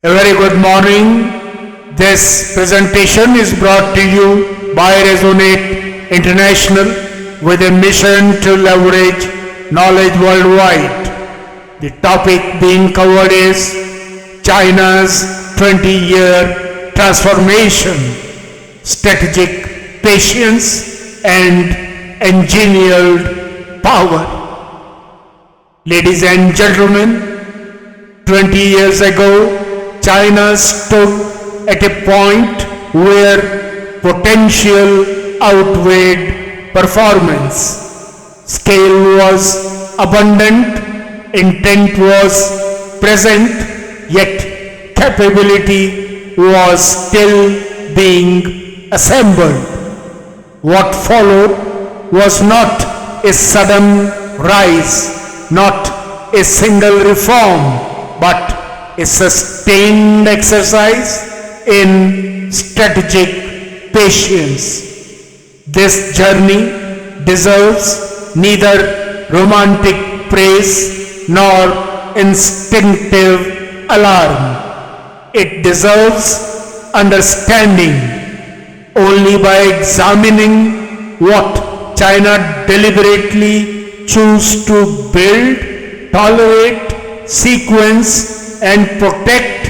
A very good morning. This presentation is brought to you by Resonate International with a mission to leverage knowledge worldwide. The topic being covered is China's 20-year transformation, strategic patience and engineered power. Ladies and gentlemen, 20 years ago, China stood at a point where potential outweighed performance. Scale was abundant, intent was present, yet capability was still being assembled. What followed was not a sudden rise, not a single reform, but a sustained exercise in strategic patience. This journey deserves neither romantic praise nor instinctive alarm. It deserves understanding. Only by examining what China deliberately chose to build, tolerate, sequence, and protect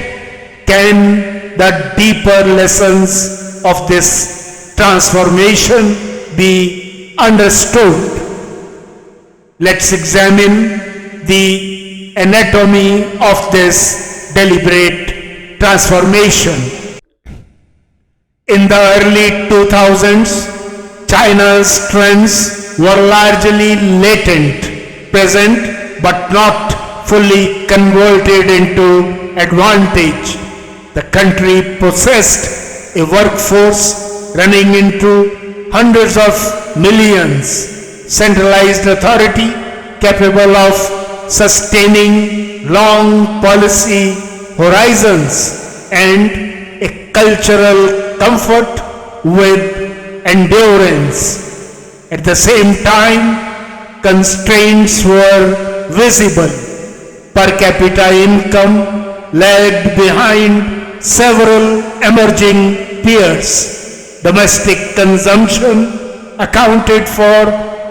can the deeper lessons of this transformation be understood. Let's examine the anatomy of this deliberate transformation. In the early 2000s, China's strengths were largely latent, present but not fully converted into advantage. The country possessed a workforce running into hundreds of millions, centralized authority capable of sustaining long policy horizons, and a cultural comfort with endurance. At the same time, constraints were visible. Per capita income lagged behind several emerging peers. Domestic consumption accounted for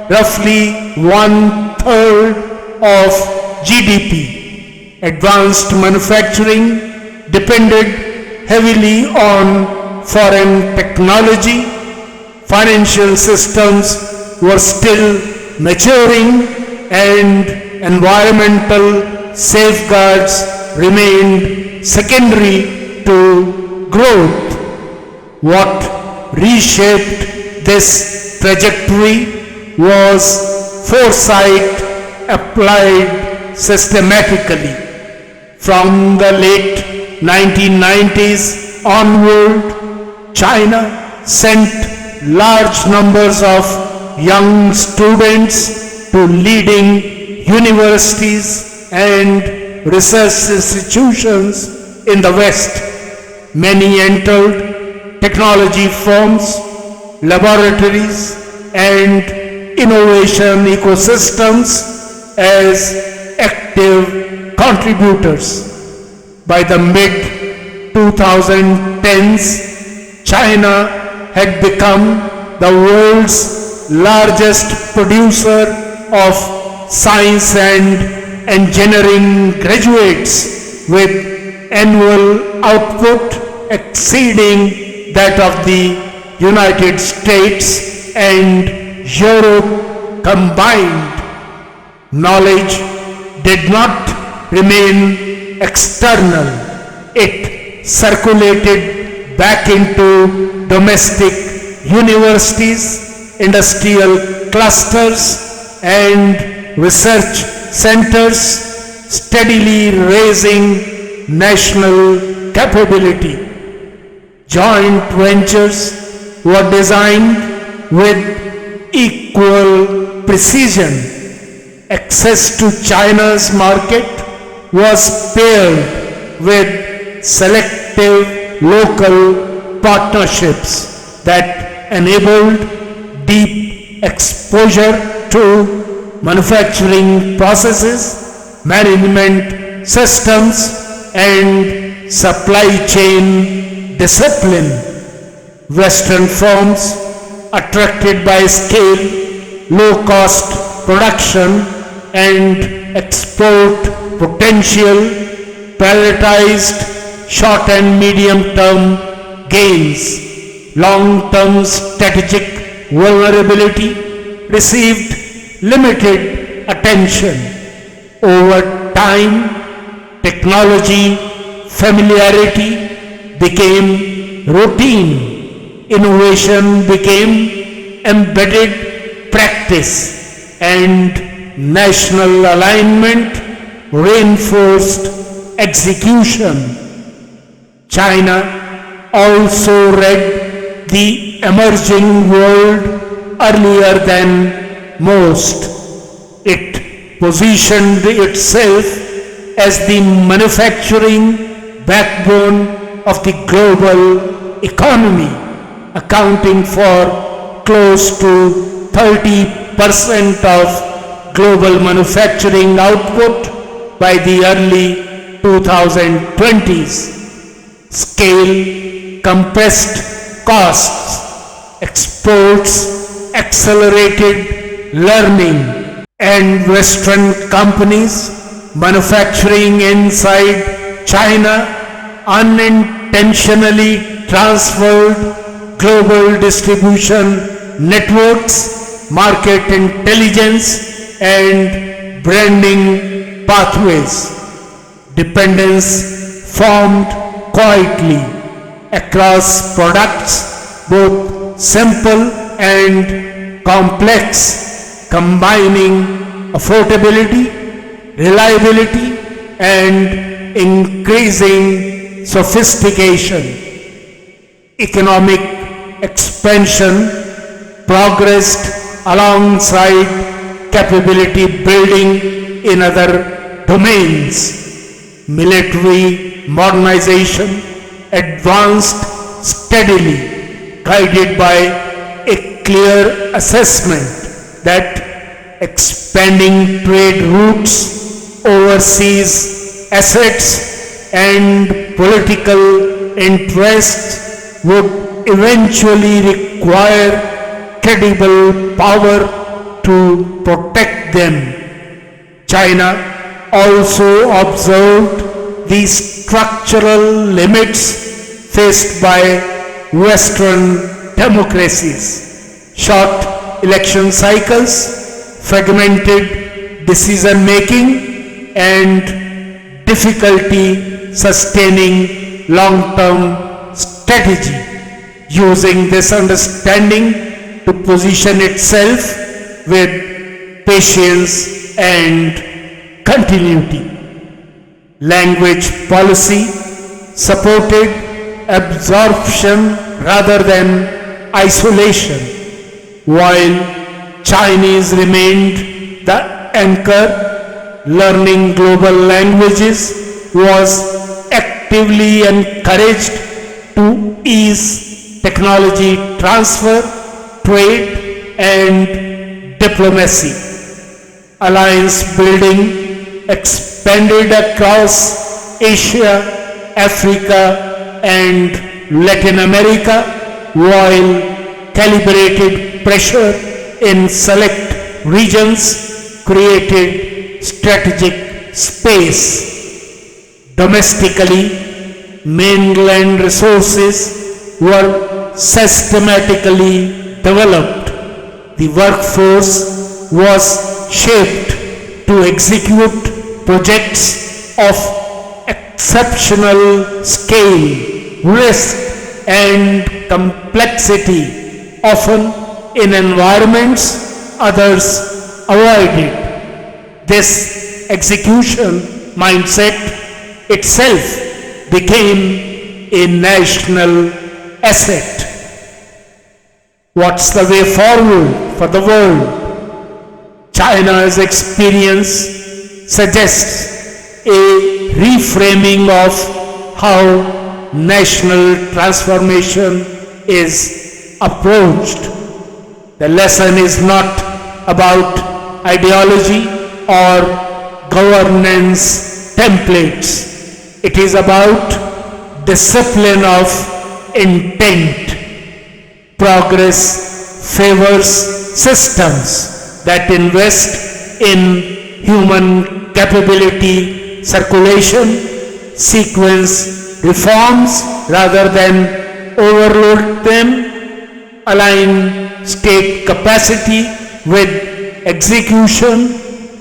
roughly 1/3 of GDP. Advanced manufacturing depended heavily on foreign technology. Financial systems were still maturing, and environmental safeguards remained secondary to growth. What reshaped this trajectory was foresight applied systematically. From the late 1990s onward, China sent large numbers of young students to leading universities and research institutions in the West. Many entered technology firms, laboratories, and innovation ecosystems as active contributors. By the mid-2010s, China had become the world's largest producer of science and engineering graduates, with annual output exceeding that of the United States and Europe combined. Knowledge did not remain external. It circulated back into domestic universities, industrial clusters, and research centers, steadily raising national capability. Joint ventures were designed with equal precision. Access to China's market was paired with selective local partnerships that enabled deep exposure to manufacturing processes, management systems, and supply chain discipline. Western firms, attracted by scale, low-cost production, and export potential, prioritized short and medium-term gains. Long-term strategic vulnerability received limited attention. Over time, technology familiarity became routine, innovation became embedded practice, and national alignment reinforced execution. China also read the emerging world earlier than most. It positioned itself as the manufacturing backbone of the global economy, accounting for close to 30% of global manufacturing output by the early 2020s. Scale compressed costs, exports accelerated learning, and Western companies manufacturing inside China unintentionally transferred global distribution networks, market intelligence, and branding pathways. Dependence formed quietly across products, both simple and complex, combining affordability, reliability, and increasing sophistication. Economic expansion progressed alongside capability building in other domains. Military modernization advanced steadily, guided by a clear assessment that expanding trade routes, overseas assets, and political interests would eventually require credible power to protect them. China also observed the structural limits faced by Western democracies. Short election cycles, fragmented decision making, and difficulty sustaining long-term strategy. Using this understanding to position itself with patience and continuity. Language policy supported absorption rather than isolation, while Chinese remained the anchor. Learning global languages was actively encouraged to ease technology transfer, trade, and diplomacy. Alliance building expanded across Asia, Africa, and Latin America, while calibrated pressure in select regions created strategic space. Domestically, mainland resources were systematically developed. The workforce was shaped to execute projects of exceptional scale, risk, and complexity, often in environments others avoided. This execution mindset itself became a national asset. What's the way forward for the world? China's experience suggests a reframing of how national transformation is approached. The lesson is not about ideology or governance templates. It is about discipline of intent. Progress favors systems that invest in human capability, circulation, sequence reforms rather than overload them, align state capacity with execution,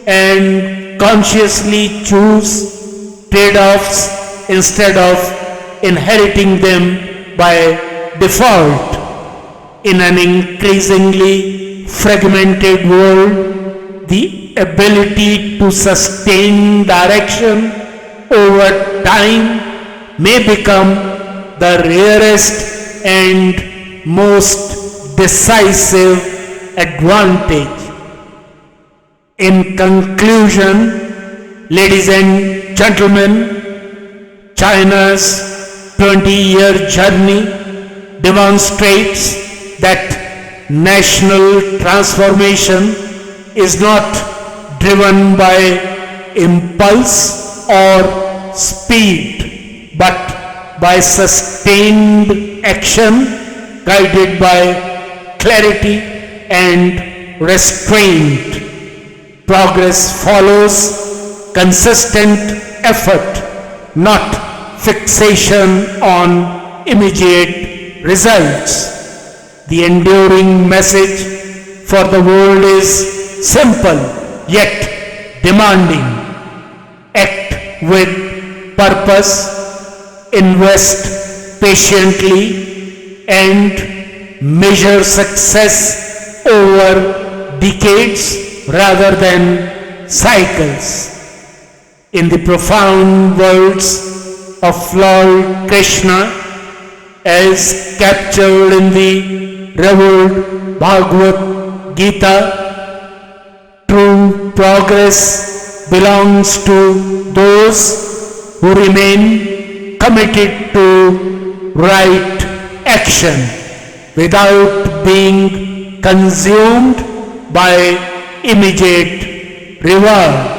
and consciously choose trade-offs instead of inheriting them by default. In an increasingly fragmented world, the ability to sustain direction over time may become the rarest and most decisive advantage. In conclusion, ladies and gentlemen, China's 20-year journey demonstrates that national transformation is not driven by impulse or speed, but by sustained action guided by clarity and restraint. Progress follows consistent effort, not fixation on immediate results. The enduring message for the world is simple yet demanding. Act with purpose, invest patiently, and measure success over decades rather than cycles. In the profound words of Lord Krishna, as captured in the revered Bhagavad Gita, true progress belongs to those who remain committed to right action without being consumed by immediate reward.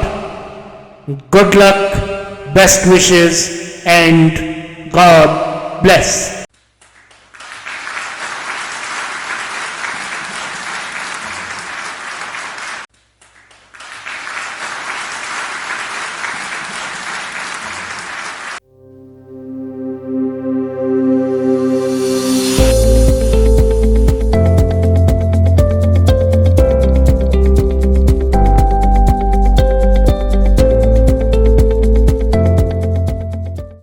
Good luck, best wishes, and God bless.